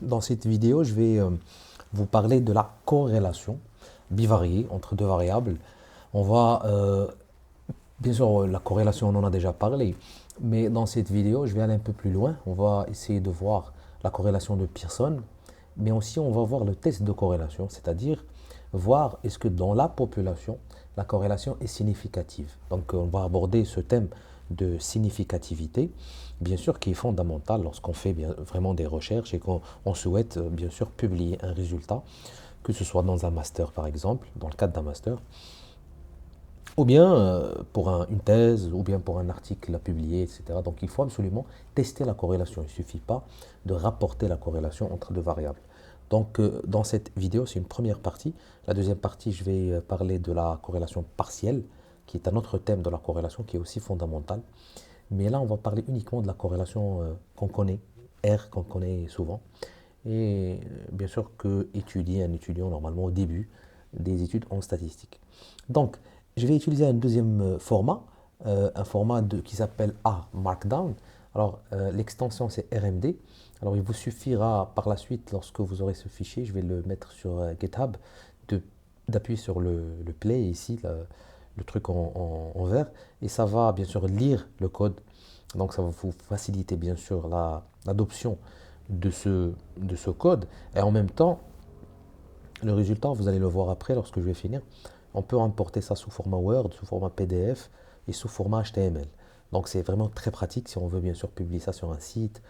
Dans cette vidéo, je vais vous parler de la corrélation bivariée entre deux variables. On va, bien sûr, la corrélation, on en a déjà parlé, mais dans cette vidéo, je vais aller un peu plus loin. On va essayer de voir la corrélation de Pearson, mais aussi on va voir le test de corrélation, c'est-à-dire voir est-ce que dans la population, la corrélation est significative. Donc, on va aborder ce thème de significativité, bien sûr, qui est fondamental lorsqu'on fait vraiment des recherches et qu'on souhaite, bien sûr, publier un résultat, que ce soit dans un master, par exemple, dans le cadre d'un master, ou bien pour une thèse, ou bien pour un article à publier, etc. Donc, il faut absolument tester la corrélation. Il ne suffit pas de rapporter la corrélation entre deux variables. Donc, dans cette vidéo, c'est une première partie. La deuxième partie, je vais parler de la corrélation partielle, qui est un autre thème de la corrélation qui est aussi fondamental. Mais là, on va parler uniquement de la corrélation qu'on connaît, R qu'on connaît souvent. Et bien sûr que étudier un étudiant normalement au début des études en statistique. Donc, je vais utiliser un deuxième format, un format qui s'appelle R Markdown. Alors, l'extension c'est RMD. Alors, il vous suffira par la suite, lorsque vous aurez ce fichier, je vais le mettre sur GitHub, d'appuyer sur le play ici, le truc en vert, et ça va bien sûr lire le code. Donc, ça va vous faciliter bien sûr l'adoption de ce code. Et en même temps, le résultat, vous allez le voir après lorsque je vais finir. On peut importer ça sous format Word, sous format PDF et sous format HTML. Donc c'est vraiment très pratique si on veut bien sûr publier ça sur un site,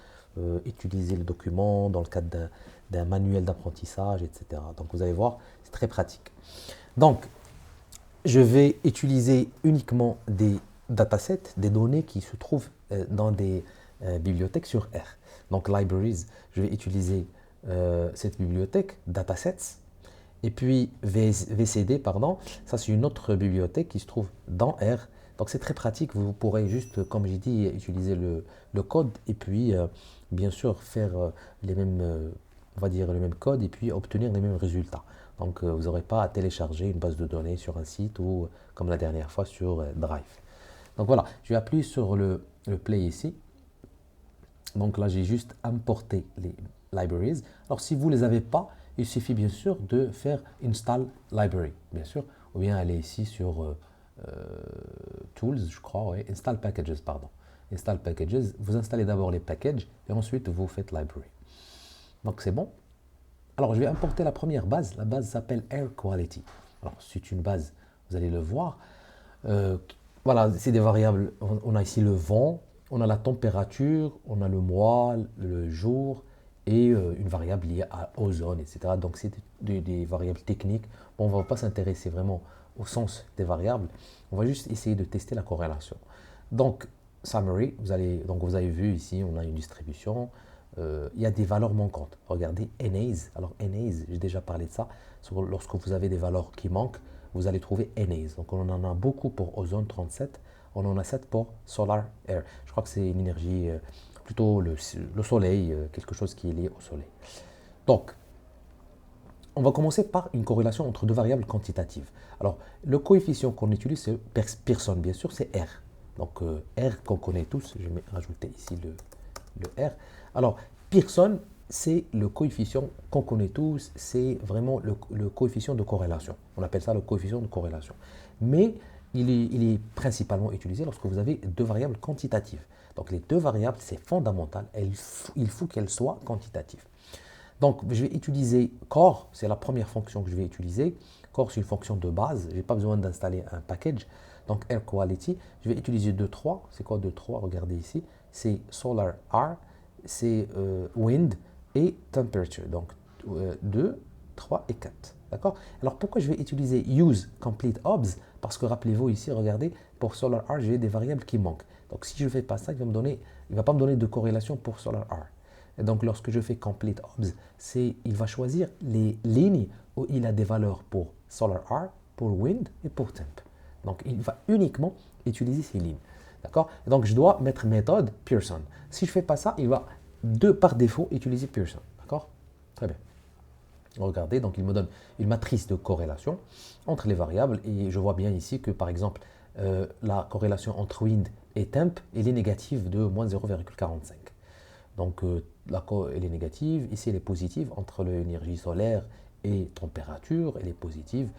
utiliser le document dans le cadre d'un manuel d'apprentissage, etc. Donc vous allez voir, c'est très pratique. Donc je vais utiliser uniquement des datasets, des données qui se trouvent dans des bibliothèques sur R. Donc libraries, je vais utiliser cette bibliothèque, datasets, et puis VCD, pardon, ça c'est une autre bibliothèque qui se trouve dans R. Donc c'est très pratique, vous pourrez juste, comme j'ai dit, utiliser le code et puis bien sûr faire les mêmes, on va dire le même code et puis obtenir les mêmes résultats. Donc vous n'aurez pas à télécharger une base de données sur un site ou comme la dernière fois sur Drive. Donc voilà, je vais appuyer sur le play ici. Donc là j'ai juste importé les libraries. Alors si vous ne les avez pas, il suffit bien sûr de faire install library, bien sûr, ou bien aller ici sur tools, je crois, ouais, install packages, pardon. Install packages, vous installez d'abord les packages et ensuite vous faites library. Donc c'est bon. Alors je vais importer la première base, la base s'appelle Air Quality. Alors c'est une base, vous allez le voir. Euh, voilà, c'est des variables, on a ici le vent, on a la température, on a le mois, le jour, et une variable liée à ozone, etc. Donc c'est des variables techniques. Bon, on ne va pas s'intéresser vraiment au sens des variables. On va juste essayer de tester la corrélation. Donc, summary, donc vous avez vu ici, on a une distribution. Il y a des valeurs manquantes. Regardez, NAs. Alors NAs, j'ai déjà parlé de ça. Lorsque vous avez des valeurs qui manquent, vous allez trouver NAs. Donc on en a beaucoup pour ozone 37. On en a 7 pour solar air. Je crois que c'est une énergie plutôt le soleil, quelque chose qui est lié au soleil. Donc, on va commencer par une corrélation entre deux variables quantitatives. Alors, le coefficient qu'on utilise, c'est Pearson, bien sûr, c'est R. Donc, R qu'on connaît tous, je vais rajouter ici le R. Alors, Pearson, c'est le coefficient qu'on connaît tous, c'est vraiment le coefficient de corrélation. On appelle ça le coefficient de corrélation. Mais il est principalement utilisé lorsque vous avez deux variables quantitatives. Donc les deux variables, c'est fondamental, il faut qu'elles soient quantitatives. Donc je vais utiliser core, c'est la première fonction que je vais utiliser. Core, c'est une fonction de base, je n'ai pas besoin d'installer un package. Donc air quality, je vais utiliser 2,3. C'est quoi 2,3? Regardez ici, c'est solar R, c'est wind et temperature. Donc 2, 3 et 4. D'accord? Alors pourquoi je vais utiliser use complete obs? Parce que rappelez-vous ici, regardez, pour solar R, j'ai des variables qui manquent. Donc si je ne fais pas ça, il ne va pas me donner de corrélation pour solar R. Et donc lorsque je fais complete obs, il va choisir les lignes où il a des valeurs pour solar R, pour wind et pour temp. Donc il va uniquement utiliser ces lignes. D'accord? Donc je dois mettre méthode Pearson. Si je ne fais pas ça, il va par défaut utiliser Pearson. D'accord? Très bien. Regardez, donc il me donne une matrice de corrélation entre les variables et je vois bien ici que par exemple la corrélation entre wind et temp elle est négative de moins 0,45. Donc elle est négative, ici elle est positive entre l'énergie solaire et température, elle est positive.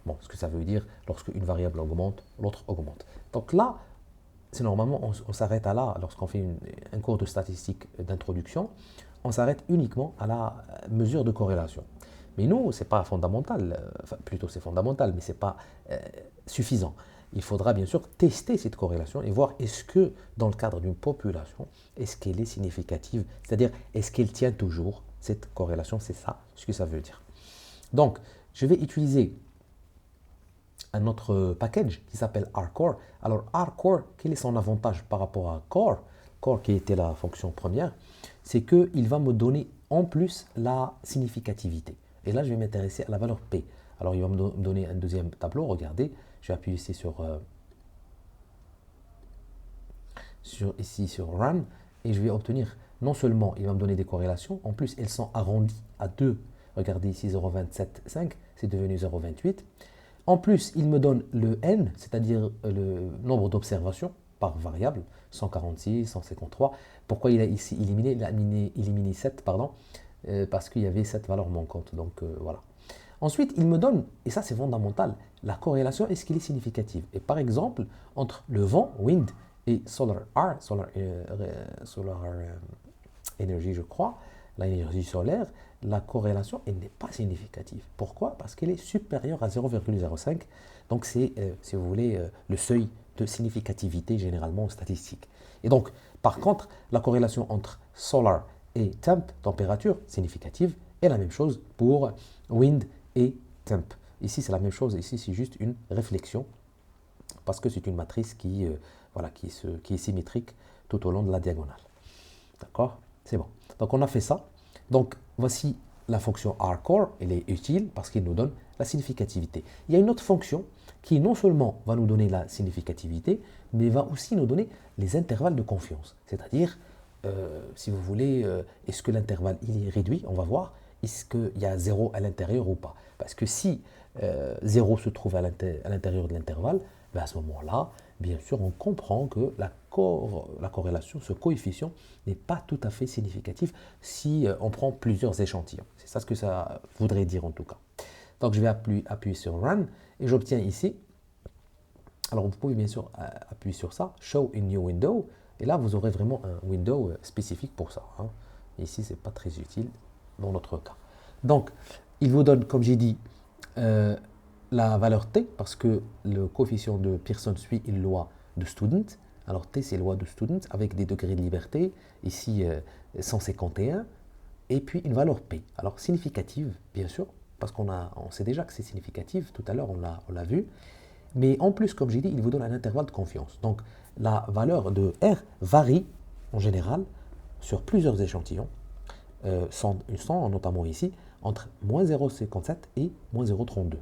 Bon, ce que ça veut dire, lorsque une variable augmente, l'autre augmente. Donc là, c'est normalement, on s'arrête à là, lorsqu'on fait un cours de statistique d'introduction, on s'arrête uniquement à la mesure de corrélation. Mais nous, ce n'est pas fondamental, enfin plutôt c'est fondamental, mais ce n'est pas suffisant. Il faudra bien sûr tester cette corrélation et voir est-ce que dans le cadre d'une population, est-ce qu'elle est significative, c'est-à-dire est-ce qu'elle tient toujours cette corrélation, c'est ça ce que ça veut dire. Donc, je vais utiliser un autre package qui s'appelle rcore. Alors rcore, quel est son avantage par rapport à core? Core qui était la fonction première, c'est qu'il va me donner en plus la significativité. Et là, je vais m'intéresser à la valeur P. Alors il va me donner un deuxième tableau, regardez, je vais appuyer ici sur Run, et je vais obtenir, non seulement il va me donner des corrélations, en plus elles sont arrondies à 2. Regardez ici 0,275, c'est devenu 0,28. En plus, il me donne le n, c'est-à-dire le nombre d'observations par variable, 146, 153. Pourquoi il a ici éliminé? Il a éliminé 7, pardon, parce qu'il y avait cette valeur manquante. Donc voilà. Ensuite, il me donne, et ça c'est fondamental, la corrélation, est-ce qu'elle est significative? Et par exemple, entre le vent, wind, et solar energy, je crois, l'énergie solaire, la corrélation, elle n'est pas significative. Pourquoi? Parce qu'elle est supérieure à 0,05. Donc c'est, si vous voulez, le seuil de significativité généralement en statistique. Et donc, par contre, la corrélation entre solar et temp, température, significative, est la même chose pour wind et temp. Ici, c'est la même chose. Ici, c'est juste une réflexion parce que c'est une matrice qui est symétrique tout au long de la diagonale. D'accord? C'est bon. Donc, on a fait ça. Donc, voici la fonction rcore. Elle est utile parce qu'elle nous donne la significativité. Il y a une autre fonction qui non seulement va nous donner la significativité, mais va aussi nous donner les intervalles de confiance. C'est-à-dire, si vous voulez, est-ce que l'intervalle il est réduit? On va voir. Est-ce qu'il y a 0 à l'intérieur ou pas? Parce que si 0 se trouve à l'intérieur de l'intervalle, ben à ce moment-là, bien sûr, on comprend que la corrélation, ce coefficient, n'est pas tout à fait significatif si on prend plusieurs échantillons. C'est ça ce que ça voudrait dire en tout cas. Donc je vais appuyer sur Run et j'obtiens ici. Alors vous pouvez bien sûr appuyer sur ça, Show in New Window, et là vous aurez vraiment un window spécifique pour ça. Hein. Ici, ce n'est pas très utile dans notre cas. Donc, il vous donne, comme j'ai dit, la valeur T, parce que le coefficient de Pearson suit une loi de student. Alors T, c'est loi de student avec des degrés de liberté, ici 151, et puis une valeur P. Alors significative, bien sûr, parce on sait déjà que c'est significatif, tout à l'heure on l'a vu, mais en plus, comme j'ai dit, il vous donne un intervalle de confiance. Donc la valeur de R varie en général sur plusieurs échantillons, notamment ici, entre moins 0,57 et moins 0,32.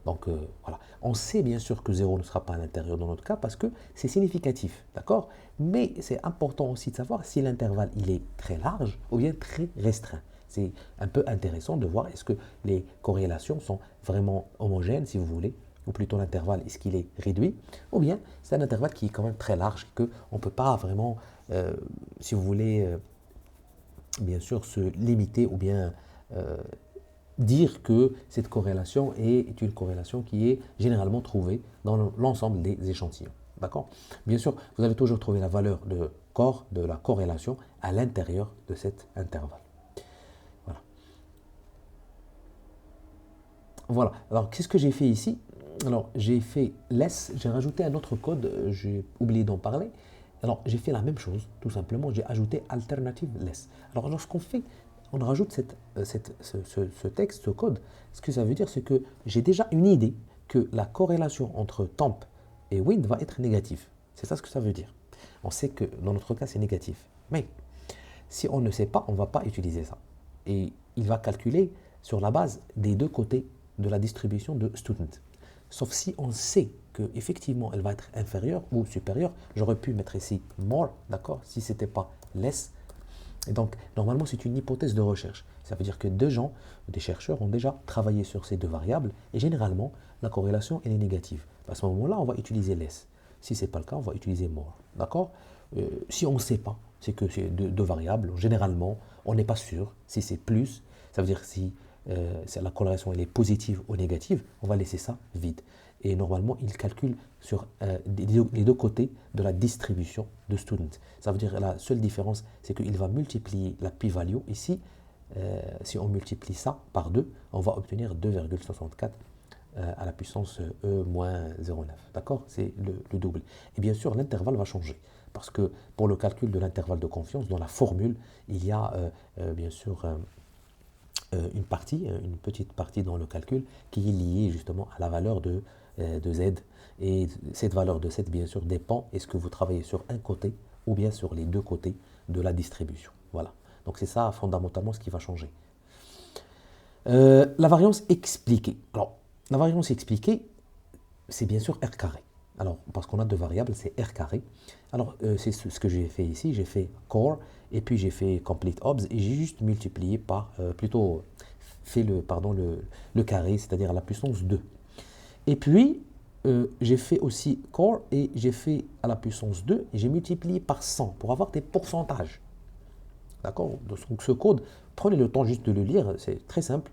Donc voilà, on sait bien sûr que 0 ne sera pas à l'intérieur dans notre cas parce que c'est significatif, d'accord? Mais c'est important aussi de savoir si l'intervalle il est très large ou bien très restreint. C'est un peu intéressant de voir est-ce que les corrélations sont vraiment homogènes, si vous voulez, ou plutôt l'intervalle, est-ce qu'il est réduit, ou bien c'est un intervalle qui est quand même très large, qu'on ne peut pas vraiment, si vous voulez, bien sûr, se limiter ou bien dire que cette corrélation est une corrélation qui est généralement trouvée dans l'ensemble des échantillons. D'accord? Bien sûr, vous allez toujours trouver la valeur de corps de la corrélation à l'intérieur de cet intervalle. Voilà. Voilà. Alors, qu'est-ce que j'ai fait ici? Alors, j'ai fait less, j'ai rajouté un autre code, j'ai oublié d'en parler. Alors, j'ai fait la même chose, tout simplement, j'ai ajouté alternative less. Alors, lorsqu'on fait on rajoute ce texte, ce code, ce que ça veut dire, c'est que j'ai déjà une idée que la corrélation entre temp et wind va être négative. C'est ça ce que ça veut dire. On sait que dans notre cas, c'est négatif. Mais si on ne sait pas, on ne va pas utiliser ça. Et il va calculer sur la base des deux côtés de la distribution de student. Sauf si on sait qu'effectivement, elle va être inférieure ou supérieure. J'aurais pu mettre ici more, d'accord, si ce n'était pas less. Et donc, normalement, c'est une hypothèse de recherche. Ça veut dire que des chercheurs ont déjà travaillé sur ces deux variables et généralement, la corrélation, elle est négative. À ce moment-là, on va utiliser less. Si ce n'est pas le cas, on va utiliser more. D'accord? Si on ne sait pas, c'est que c'est deux variables. Généralement, on n'est pas sûr si c'est plus, ça veut dire si la corrélation elle est positive ou négative, on va laisser ça vide. Et normalement, il calcule sur les deux côtés de la distribution de student. Ça veut dire la seule différence, c'est qu'il va multiplier la p-value ici. Si on multiplie ça par 2, on va obtenir 2,64 à la puissance E-0,9. D'accord? C'est le double. Et bien sûr, l'intervalle va changer. Parce que pour le calcul de l'intervalle de confiance, dans la formule, il y a bien sûr une petite partie dans le calcul qui est liée justement à la valeur de Z. Et cette valeur de Z, bien sûr, dépend est-ce que vous travaillez sur un côté ou bien sur les deux côtés de la distribution. Voilà. Donc c'est ça fondamentalement ce qui va changer. La variance expliquée. Alors, la variance expliquée, c'est bien sûr R carré. Alors, parce qu'on a deux variables, c'est R carré. Alors, c'est ce que j'ai fait ici. J'ai fait core et puis j'ai fait complete obs et j'ai juste multiplié par, plutôt fait le carré, c'est-à-dire à la puissance 2. Et puis, j'ai fait aussi core et j'ai fait à la puissance 2 et j'ai multiplié par 100 pour avoir des pourcentages. D'accord? Donc ce code, prenez le temps juste de le lire, c'est très simple.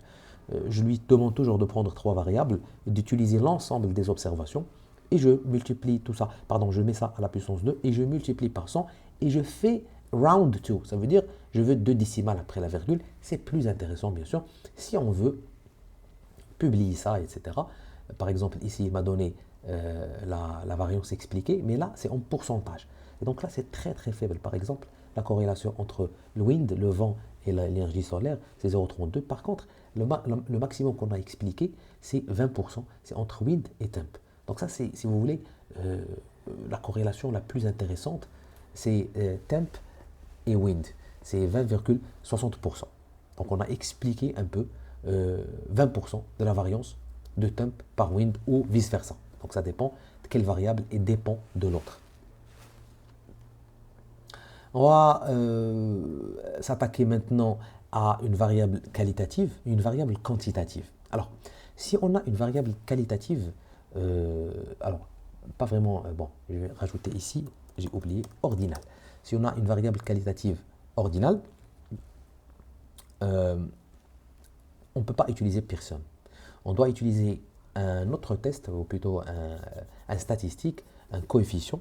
Je lui demande toujours de prendre trois variables, d'utiliser l'ensemble des observations et je multiplie tout ça. Pardon, je mets ça à la puissance 2 et je multiplie par 100 et je fais round to. Ça veut dire je veux deux décimales après la virgule. C'est plus intéressant bien sûr si on veut publier ça, etc. Par exemple, ici, il m'a donné la variance expliquée, mais là, c'est en pourcentage. Et donc là, c'est très très faible. Par exemple, la corrélation entre le wind, le vent et l'énergie solaire, c'est 0,32. Par contre, le maximum qu'on a expliqué, c'est 20%. C'est entre wind et temp. Donc ça, c'est, si vous voulez, la corrélation la plus intéressante, c'est temp et wind. C'est 20,60%. Donc on a expliqué un peu 20% de la variance de temp par wind ou vice-versa. Donc ça dépend de quelle variable et dépend de l'autre. On va s'attaquer maintenant à une variable qualitative et une variable quantitative. Alors, si on a une variable qualitative, alors, pas vraiment, bon, je vais rajouter ici, j'ai oublié, ordinale. Si on a une variable qualitative ordinale, on ne peut pas utiliser Pearson. On doit utiliser un autre test, ou plutôt un statistique, un coefficient,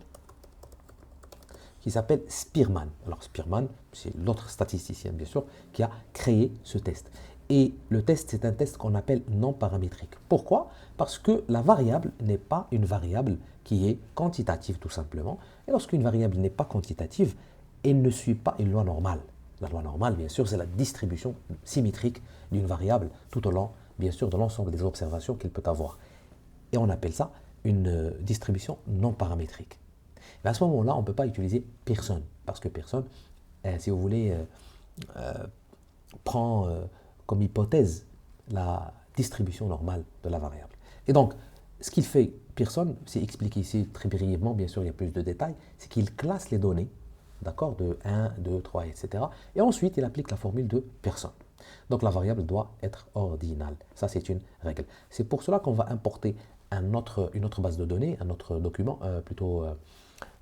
qui s'appelle Spearman. Alors Spearman, c'est l'autre statisticien bien sûr, qui a créé ce test. Et le test, c'est un test qu'on appelle non paramétrique. Pourquoi? Parce que la variable n'est pas une variable qui est quantitative tout simplement. Et lorsqu'une variable n'est pas quantitative, elle ne suit pas une loi normale. La loi normale, bien sûr, c'est la distribution symétrique d'une variable tout au long, bien sûr, de l'ensemble des observations qu'elle peut avoir. Et on appelle ça une distribution non paramétrique. Mais à ce moment-là, on ne peut pas utiliser Pearson, parce que Pearson, si vous voulez, prend comme hypothèse la distribution normale de la variable. Et donc, ce qu'il fait, Pearson, c'est expliqué ici très brièvement, bien sûr, il y a plus de détails, c'est qu'il classe les données, d'accord, de 1, 2, 3, etc. Et ensuite, il applique la formule de Pearson. Donc, la variable doit être ordinale. Ça, c'est une règle. C'est pour cela qu'on va importer une autre base de données, un autre document, plutôt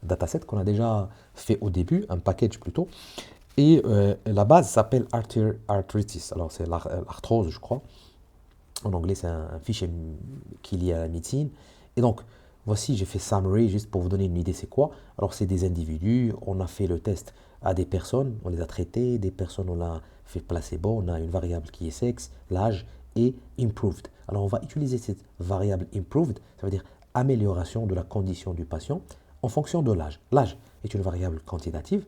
dataset qu'on a déjà fait au début, un package plutôt. Et la base s'appelle Arthritis. Alors, c'est l'arthrose, je crois. En anglais, c'est un fichier qui est lié à la médecine. Et donc, voici, j'ai fait summary, juste pour vous donner une idée, c'est quoi. Alors, c'est des individus, on a fait le test à des personnes, on les a traités, des personnes, on a fait placebo, on a une variable qui est sexe, l'âge et improved. Alors, on va utiliser cette variable improved, ça veut dire amélioration de la condition du patient en fonction de l'âge. L'âge est une variable quantitative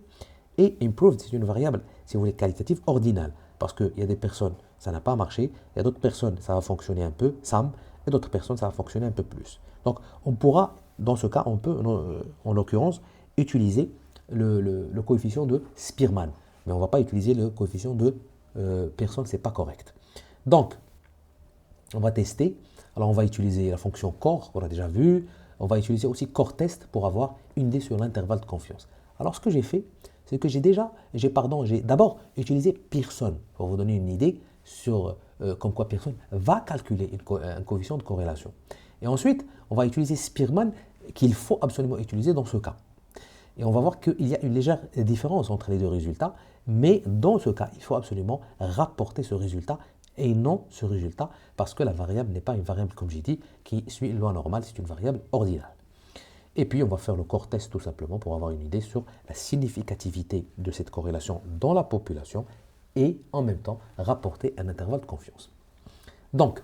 et improved, c'est une variable, si vous voulez, qualitative ordinale. Parce qu'il y a des personnes, ça n'a pas marché, il y a d'autres personnes, ça va fonctionner un peu, SAM, et d'autres personnes, ça va fonctionner un peu plus. Donc, on pourra, dans ce cas, on peut, en l'occurrence, utiliser le coefficient de Spearman. Mais on ne va pas utiliser le coefficient de Pearson, ce n'est pas correct. Donc, on va tester. Alors, on va utiliser la fonction core, qu'on a déjà vu. On va utiliser aussi core test pour avoir une idée sur l'intervalle de confiance. Alors, ce que j'ai fait, c'est que j'ai d'abord utilisé Pearson pour vous donner une idée sur comme quoi Pearson va calculer un coefficient de corrélation. Et ensuite, on va utiliser Spearman qu'il faut absolument utiliser dans ce cas. Et on va voir qu'il y a une légère différence entre les deux résultats, mais dans ce cas, il faut absolument rapporter ce résultat et non ce résultat, parce que la variable n'est pas une variable, comme j'ai dit, qui suit une loi normale, c'est une variable ordinale. Et puis, on va faire le core test tout simplement pour avoir une idée sur la significativité de cette corrélation dans la population et en même temps rapporter un intervalle de confiance. Donc,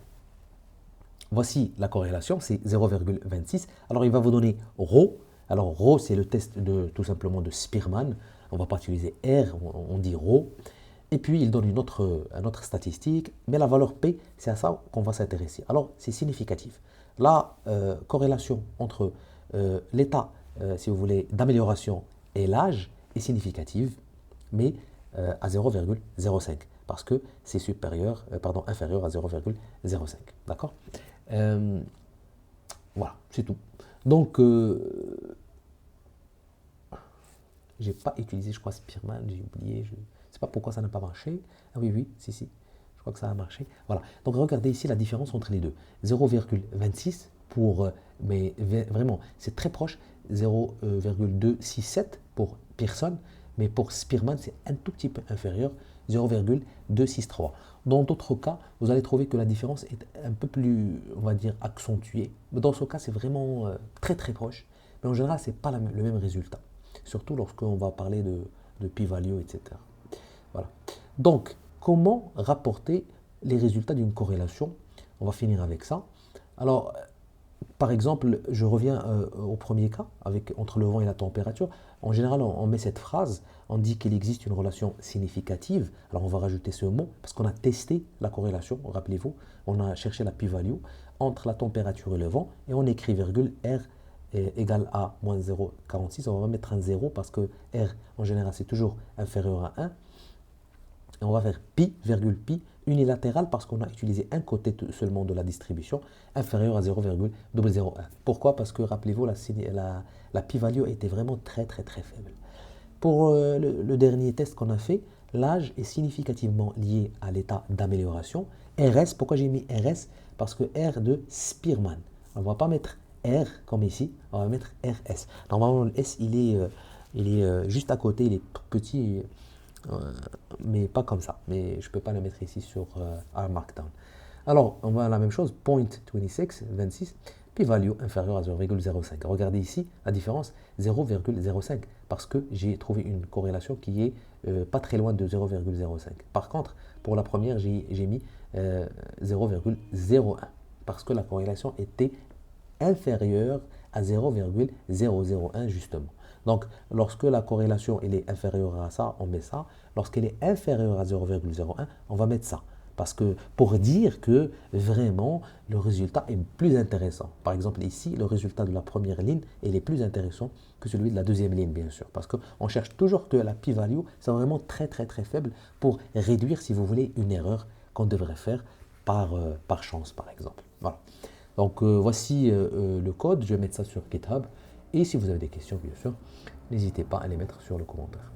voici la corrélation, c'est 0,26. Alors, il va vous donner ρ. Alors, ρ, c'est le test tout simplement de Spearman. On ne va pas utiliser R, on dit ρ. Et puis, il donne une autre statistique, mais la valeur P, c'est à ça qu'on va s'intéresser. Alors, c'est significatif. La corrélation entre l'état, si vous voulez, d'amélioration et l'âge est significative, mais à 0,05, parce que c'est inférieur à 0,05. D'accord. Voilà, c'est tout. Donc, j'ai pas utilisé, je crois, Spearman, j'ai oublié, je ne sais pas pourquoi ça n'a pas marché. Ah oui, si, je crois que ça a marché. Voilà, donc regardez ici la différence entre les deux. 0,26 pour, mais vraiment, c'est très proche, 0,267 pour Pearson, mais pour Spearman, c'est un tout petit peu inférieur, 0,263. Dans d'autres cas, vous allez trouver que la différence est un peu plus, on va dire, accentuée. Mais dans ce cas, c'est vraiment très très proche. Mais en général, ce n'est pas le même résultat. Surtout lorsqu'on va parler de p-value, etc. Voilà. Donc, comment rapporter les résultats d'une corrélation? On va finir avec ça. Alors, par exemple, je reviens au premier cas, entre le vent et la température. En général, on met cette phrase, on dit qu'il existe une relation significative. Alors, on va rajouter ce mot, parce qu'on a testé la corrélation, rappelez-vous, on a cherché la p-value entre la température et le vent, et on écrit virgule R égale à moins 0,46. On va mettre un 0 parce que R, en général, c'est toujours inférieur à 1. Et on va faire pi, virgule pi, unilatéral parce qu'on a utilisé un côté seulement de la distribution, inférieur à 0,001. Pourquoi? Parce que, rappelez-vous, la p-value était vraiment très très très faible. Pour le dernier test qu'on a fait, l'âge est significativement lié à l'état d'amélioration. RS, pourquoi j'ai mis RS? Parce que R de Spearman. On ne va pas mettre R comme ici, on va mettre RS. Normalement, le S, il est juste à côté, il est tout petit, mais pas comme ça. Mais je ne peux pas le mettre ici sur R Markdown. Alors, on va la même chose, point 26, p-value inférieur à 0,05. Regardez ici la différence, 0,05, parce que j'ai trouvé une corrélation qui est pas très loin de 0,05. Par contre, pour la première, j'ai mis 0,01, parce que la corrélation était inférieure à 0,001 justement. Donc, lorsque la corrélation elle est inférieure à ça, on met ça. Lorsqu'elle est inférieure à 0,01, on va mettre ça. Parce que pour dire que vraiment le résultat est plus intéressant. Par exemple ici, le résultat de la première ligne il est plus intéressant que celui de la deuxième ligne bien sûr. Parce qu'on cherche toujours que la p-value c'est vraiment très très très faible pour réduire si vous voulez une erreur qu'on devrait faire par chance par exemple. Voilà. Donc voici le code, je vais mettre ça sur GitHub. Et si vous avez des questions bien sûr, n'hésitez pas à les mettre sur le commentaire.